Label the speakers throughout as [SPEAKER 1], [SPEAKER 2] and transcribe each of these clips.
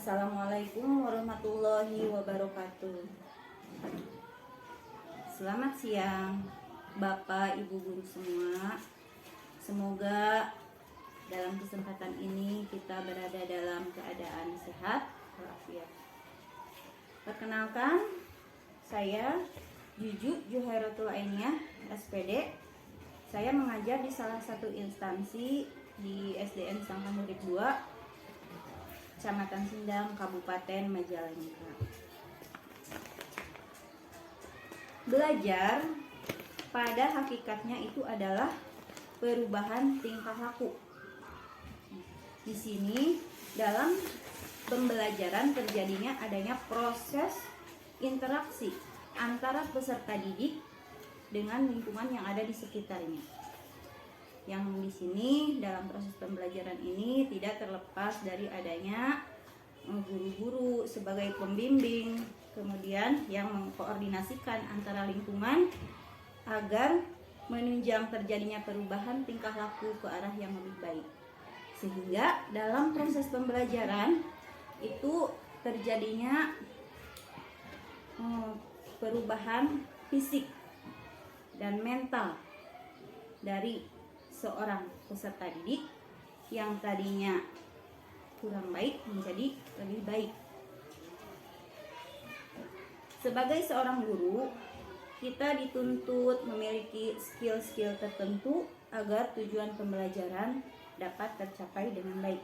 [SPEAKER 1] Assalamualaikum warahmatullahi wabarakatuh. Selamat siang Bapak Ibu guru semua. Semoga dalam kesempatan ini kita berada dalam keadaan sehat walafiat. Perkenalkan, saya Juju Juhairatul Ainiyah, SPD. Saya mengajar di salah satu instansi di SDN Sangkan Urip 2, Kecamatan Sindang, Kabupaten Majalengka. Belajar pada hakikatnya itu adalah perubahan tingkah laku. Di sini dalam pembelajaran terjadinya adanya proses interaksi antara peserta didik dengan lingkungan yang ada di sekitarnya. Yang di sini dalam proses pembelajaran ini tidak terlepas dari adanya guru-guru sebagai pembimbing, kemudian yang mengkoordinasikan antara lingkungan agar menunjang terjadinya perubahan tingkah laku ke arah yang lebih baik. Sehingga dalam proses pembelajaran itu terjadinya perubahan fisik dan mental dari seorang peserta didik yang tadinya kurang baik menjadi lebih baik. Sebagai seorang guru, kita dituntut memiliki skill-skill tertentu agar tujuan pembelajaran dapat tercapai dengan baik.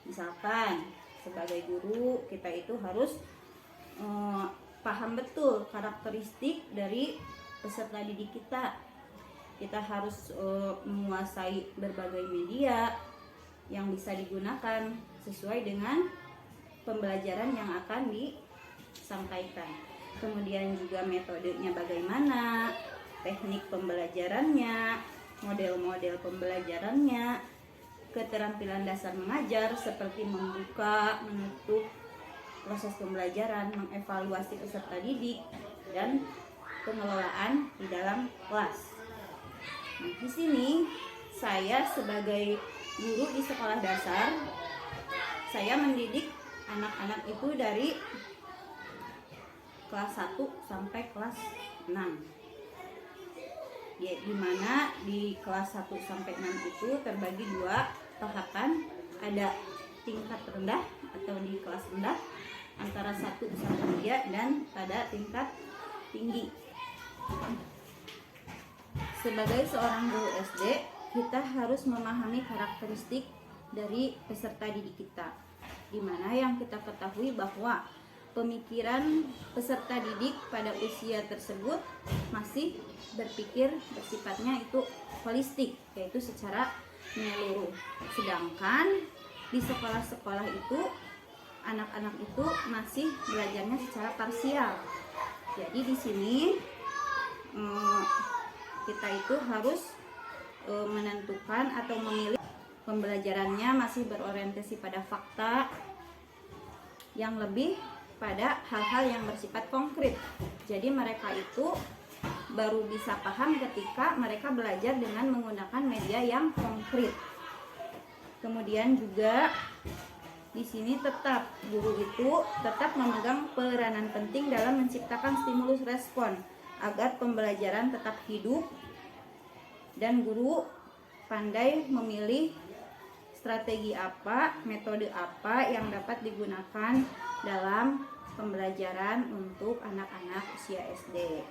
[SPEAKER 1] Misalkan sebagai guru kita itu harus paham betul karakteristik dari peserta didik kita. Kita harus menguasai berbagai media yang bisa digunakan sesuai dengan pembelajaran yang akan disampaikan. Kemudian juga metodenya bagaimana, teknik pembelajarannya, model-model pembelajarannya, keterampilan dasar mengajar seperti membuka, menutup proses pembelajaran, mengevaluasi peserta didik, dan pengelolaan di dalam kelas. Nah, di sini saya sebagai guru di sekolah dasar, saya mendidik anak-anak itu dari kelas 1 sampai kelas 6. Ya, di mana di kelas 1 sampai 6 itu terbagi 2 tahapan, ada tingkat rendah atau di kelas rendah antara 1 sampai 3 dan pada tingkat tinggi. Sebagai seorang guru SD, kita harus memahami karakteristik dari peserta didik kita, di mana yang kita ketahui bahwa pemikiran peserta didik pada usia tersebut masih berpikir bersifatnya itu holistik, yaitu secara menyeluruh. Sedangkan di sekolah-sekolah itu anak-anak itu masih belajarnya secara parsial. Jadi di sini kita itu harus menentukan atau memilih pembelajarannya masih berorientasi pada fakta yang lebih pada hal-hal yang bersifat konkret. Jadi mereka itu baru bisa paham ketika mereka belajar dengan menggunakan media yang konkret. Kemudian juga di sini tetap guru itu tetap memegang peranan penting dalam menciptakan stimulus respon agar pembelajaran tetap hidup, dan guru pandai memilih strategi apa, metode apa yang dapat digunakan dalam pembelajaran untuk anak-anak usia SD.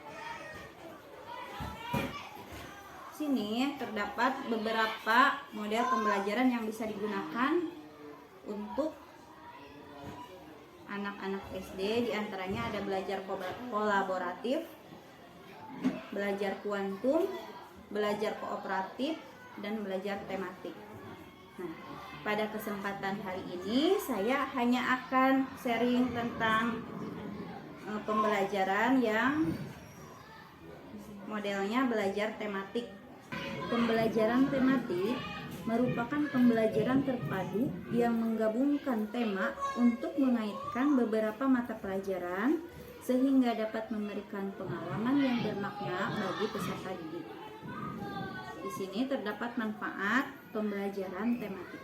[SPEAKER 1] Sini terdapat beberapa model pembelajaran yang bisa digunakan untuk anak-anak SD, diantaranya ada belajar kolaboratif, belajar kuantum, belajar kooperatif, dan belajar tematik. Nah, pada kesempatan hari ini saya hanya akan sharing tentang pembelajaran yang modelnya belajar tematik. Pembelajaran tematik merupakan pembelajaran terpadu yang menggabungkan tema untuk mengaitkan beberapa mata pelajaran sehingga dapat memberikan pengalaman yang bermakna bagi peserta didik. Di sini terdapat manfaat pembelajaran tematik.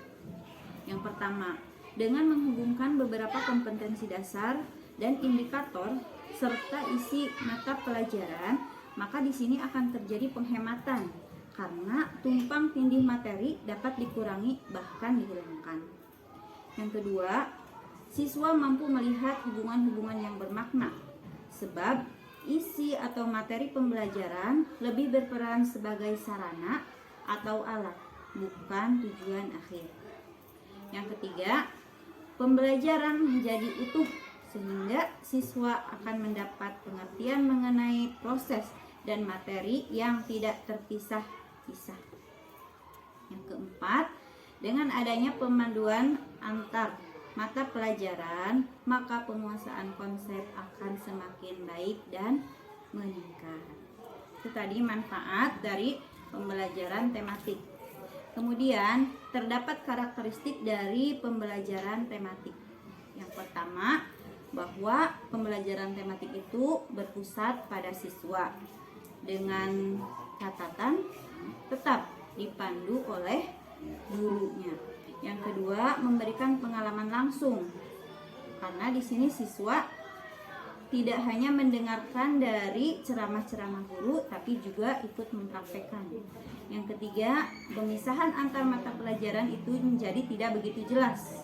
[SPEAKER 1] Yang pertama, Dengan menghubungkan beberapa kompetensi dasar dan indikator serta isi mata pelajaran, maka di sini akan terjadi penghematan karena tumpang tindih materi dapat dikurangi bahkan dihilangkan. Yang kedua, siswa mampu melihat hubungan-hubungan yang bermakna sebab isi atau materi pembelajaran lebih berperan sebagai sarana atau alat, bukan tujuan akhir. Yang ketiga, pembelajaran menjadi utuh sehingga siswa akan mendapat pengertian mengenai proses dan materi yang tidak terpisah-pisah. Yang keempat, dengan adanya pemanduan antar mata pelajaran, maka penguasaan konsep akan semakin baik dan meningkat. Itu tadi manfaat dari pembelajaran tematik. Kemudian, terdapat karakteristik dari pembelajaran tematik. Yang pertama, bahwa pembelajaran tematik itu berpusat pada siswa dengan catatan tetap dipandu oleh gurunya. Yang kedua, memberikan pengalaman langsung. Karena di sini siswa tidak hanya mendengarkan dari ceramah-ceramah guru, tapi juga ikut mempraktekkan. Yang ketiga, pemisahan antar mata pelajaran itu menjadi tidak begitu jelas.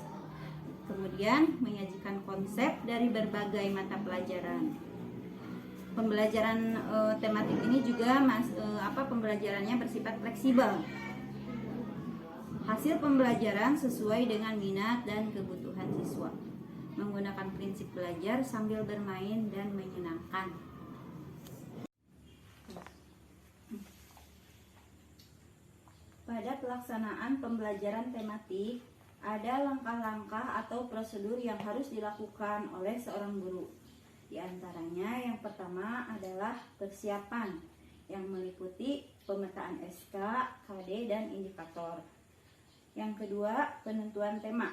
[SPEAKER 1] Kemudian, menyajikan konsep dari berbagai mata pelajaran. Pembelajaran tematik ini juga pembelajarannya bersifat fleksibel. Hasil pembelajaran sesuai dengan minat dan kebutuhan siswa. Menggunakan prinsip belajar sambil bermain dan menyenangkan. Pada pelaksanaan pembelajaran tematik, ada langkah-langkah atau prosedur yang harus dilakukan oleh seorang guru. Di antaranya yang pertama adalah persiapan yang meliputi pemetaan SK, KD, dan indikator. Yang kedua, penentuan tema.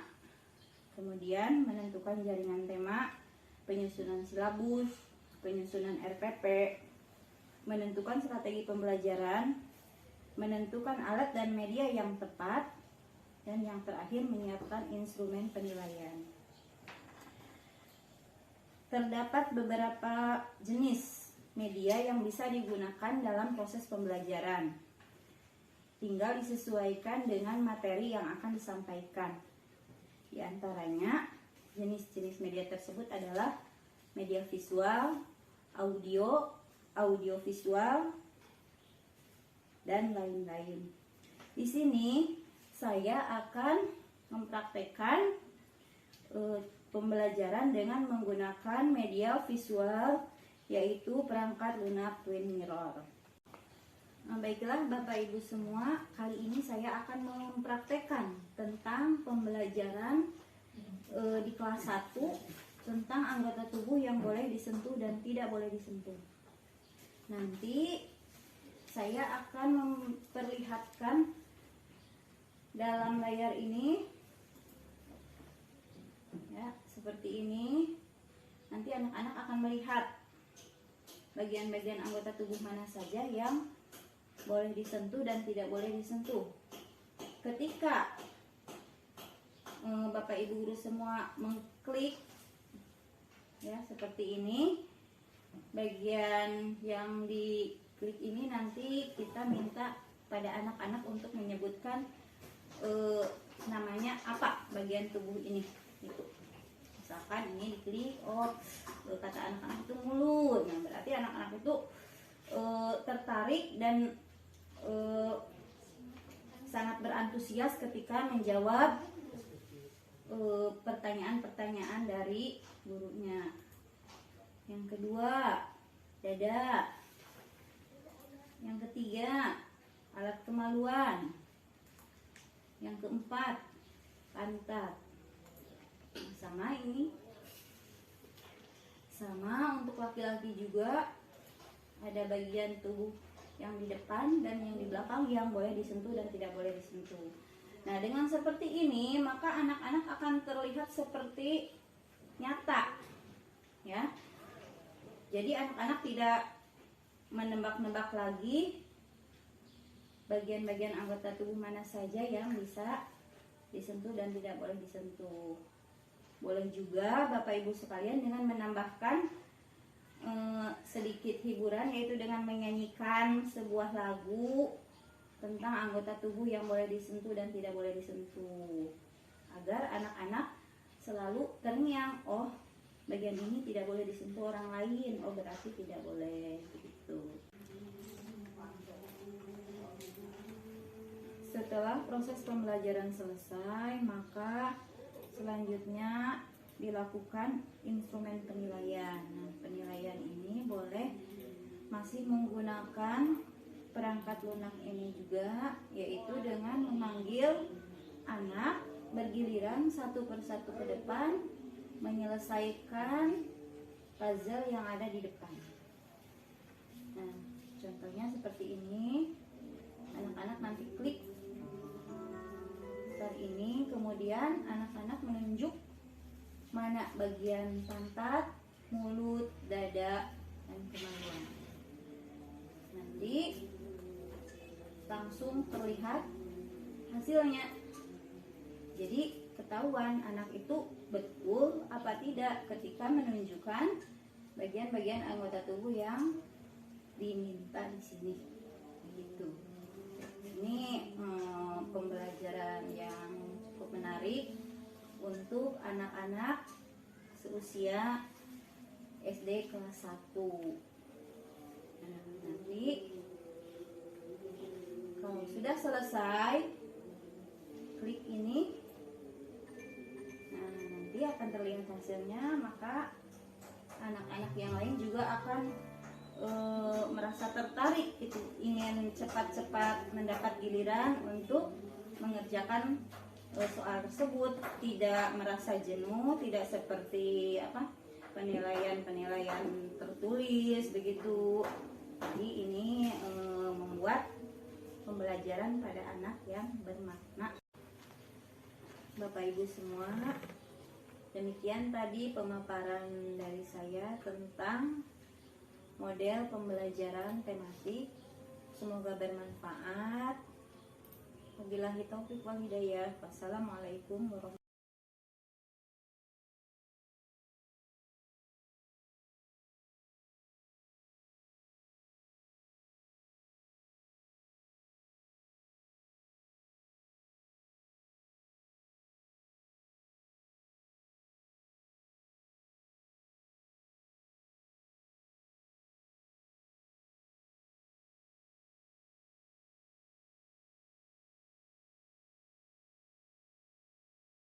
[SPEAKER 1] Kemudian menentukan jaringan tema, penyusunan silabus, penyusunan RPP, menentukan strategi pembelajaran, menentukan alat dan media yang tepat, dan yang terakhir menyiapkan instrumen penilaian. Terdapat beberapa jenis media yang bisa digunakan dalam proses pembelajaran. Tinggal disesuaikan dengan materi yang akan disampaikan. Di antaranya, jenis-jenis media tersebut adalah media visual, audio, audiovisual, dan lain-lain. Di sini saya akan mempraktekkan pembelajaran dengan menggunakan media visual, yaitu perangkat lunak twin mirror. Baiklah Bapak Ibu semua, kali ini saya akan mempraktekkan tentang pembelajaran di kelas 1 tentang anggota tubuh yang boleh disentuh dan tidak boleh disentuh. Nanti saya akan memperlihatkan dalam layar ini, ya, seperti ini. Nanti anak-anak akan melihat bagian-bagian anggota tubuh mana saja yang boleh disentuh dan tidak boleh disentuh. Ketika Bapak Ibu guru semua mengklik, ya, seperti ini, bagian yang diklik ini nanti kita minta pada anak-anak untuk menyebutkan namanya apa bagian tubuh ini. Gitu. Misalkan ini diklik, kata anak-anak itu mulut. Nah, berarti anak-anak itu tertarik dan sangat berantusias ketika menjawab pertanyaan-pertanyaan dari gurunya. Yang kedua, dada. Yang ketiga, alat kemaluan. Yang keempat, pantat. Sama ini. Sama untuk laki-laki juga, ada bagian tubuh yang di depan dan yang di belakang yang boleh disentuh dan tidak boleh disentuh. Nah, dengan seperti ini maka anak-anak akan terlihat seperti nyata, ya. Jadi anak-anak tidak menebak-nebak lagi bagian-bagian anggota tubuh mana saja yang bisa disentuh dan tidak boleh disentuh. Boleh juga Bapak Ibu sekalian dengan menambahkan sedikit hiburan, yaitu dengan menyanyikan sebuah lagu tentang anggota tubuh yang boleh disentuh dan tidak boleh disentuh, agar anak-anak selalu terngiang, oh bagian ini tidak boleh disentuh orang lain, oh berarti tidak boleh, begitu. Setelah proses pembelajaran selesai, maka selanjutnya dilakukan instrumen penilaian. Nah, penilaian ini boleh masih menggunakan perangkat lunak ini juga, yaitu dengan memanggil anak bergiliran satu persatu ke depan menyelesaikan puzzle yang ada di depan. Nah, contohnya seperti ini. Anak-anak nanti klik start ini, kemudian anak-anak menunjuk mana bagian pantat, mulut, dada, dan kemaluan. Nanti langsung terlihat hasilnya. Jadi ketahuan anak itu betul apa tidak ketika menunjukkan bagian-bagian anggota tubuh yang diminta di sini. Begitu. Ini pembelajaran yang cukup menarik untuk anak-anak seusia SD kelas 1. Nah, nanti kalau sudah selesai, klik ini. Nah, nanti akan terlihat hasilnya, maka anak-anak yang lain juga akan merasa tertarik, itu ingin cepat-cepat mendapat giliran untuk mengerjakan soal tersebut, tidak merasa jenuh, tidak seperti penilaian tertulis begitu. Jadi ini membuat pembelajaran pada anak yang bermakna. Bapak Ibu semua, demikian tadi pemaparan dari saya tentang model pembelajaran tematik. Semoga bermanfaat. Wabillahi taufiq wal hidayah. Wassalamualaikum warahmatullahi wabarakatuh.